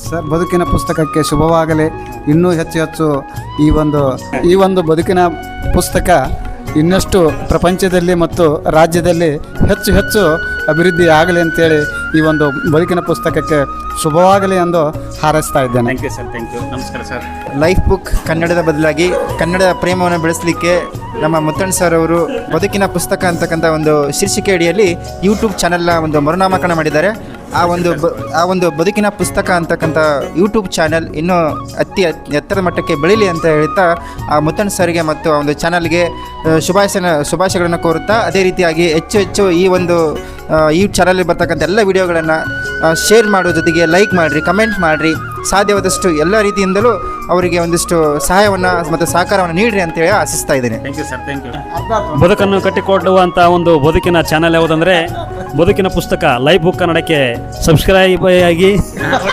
Sir, ಬದುಕಿನ ಪುಸ್ತಕಕ್ಕೆ ಶುಭವಾಗಲಿ. ಇನ್ನೂ ಹೆಚ್ಚು ಹೆಚ್ಚು ಈ ಒಂದು ಬದುಕಿನ ಪುಸ್ತಕ ಇನ್ನಷ್ಟು ಪ್ರಪಂಚದಲ್ಲಿ ಮತ್ತು ರಾಜ್ಯದಲ್ಲಿ ಹೆಚ್ಚು ಹೆಚ್ಚು ಅಭಿವೃದ್ಧಿ ಆಗಲಿ ಅಂತೇಳಿ ಈ ಒಂದು ಬದುಕಿನ ಪುಸ್ತಕಕ್ಕೆ ಶುಭವಾಗಲಿ ಎಂದು ಹಾರೈಸ್ತಾ ಇದ್ದೇನೆ. Thank you sir, thank you. ನಮಸ್ಕಾರ ಸರ್. ಲೈಫ್ ಬುಕ್ ಕನ್ನಡದ ಬದಲಾಗಿ ಕನ್ನಡ ಪ್ರೇಮವನ್ನು ಬೆಳೆಸಲಿಕ್ಕೆ ನಮ್ಮ ಮುತ್ತಣ್ಣ ಸರ್ ಅವರು ಬದುಕಿನ ಪುಸ್ತಕ ಅಂತಕ್ಕಂಥ ಒಂದು ಶೀರ್ಷಿಕೆ ಅಡಿಯಲ್ಲಿ ಯೂಟ್ಯೂಬ್ ಚಾನಲ್ನ ಒಂದು ಮರುನಾಮಕರಣ ಮಾಡಿದ್ದಾರೆ. ಆ ಒಂದು ಬದುಕಿನ ಪುಸ್ತಕ ಅಂತಕ್ಕಂಥ ಯೂಟ್ಯೂಬ್ ಚಾನಲ್ ಇನ್ನೂ ಎತ್ತರದ ಮಟ್ಟಕ್ಕೆ ಬೆಳೀಲಿ ಅಂತ ಹೇಳ್ತಾ ಆ ಮುತ್ತಣ್ಣ ಸರ್ಗೆ ಮತ್ತು ಆ ಒಂದು ಚಾನಲ್ಗೆ ಶುಭಾಶಯಗಳನ್ನು ಕೋರುತ್ತಾ, ಅದೇ ರೀತಿಯಾಗಿ ಹೆಚ್ಚು ಈ ಚಾನಲಲ್ಲಿ ಬರ್ತಕ್ಕಂಥ ಎಲ್ಲ ವಿಡಿಯೋಗಳನ್ನು ಶೇರ್ ಮಾಡೋ ಜೊತೆಗೆ ಲೈಕ್ ಮಾಡಿರಿ, ಕಮೆಂಟ್ ಮಾಡಿರಿ, ಸಾಧ್ಯವಾದಷ್ಟು ಎಲ್ಲ ರೀತಿಯಿಂದಲೂ ಅವರಿಗೆ ಒಂದಿಷ್ಟು ಸಹಾಯವನ್ನು ಮತ್ತು ಸಹಕಾರವನ್ನು ನೀಡಿರಿ ಅಂತೇಳಿ ಆಶಿಸ್ತಾ ಇದ್ದೇನೆ. Thank you sir, thank you. ಬದುಕನ್ನು ಕಟ್ಟಿಕೊಡುವಂಥ ಒಂದು ಬದುಕಿನ ಚಾನಲ್ ಯಾವುದಂದರೆ ಬದುಕಿನ ಪುಸ್ತಕ ಲೈಫ್ ಬುಕ್ ಕನ್ನಡಕ್ಕೆ ಸಬ್ಸ್ಕ್ರೈಬ್ ಆಗಿ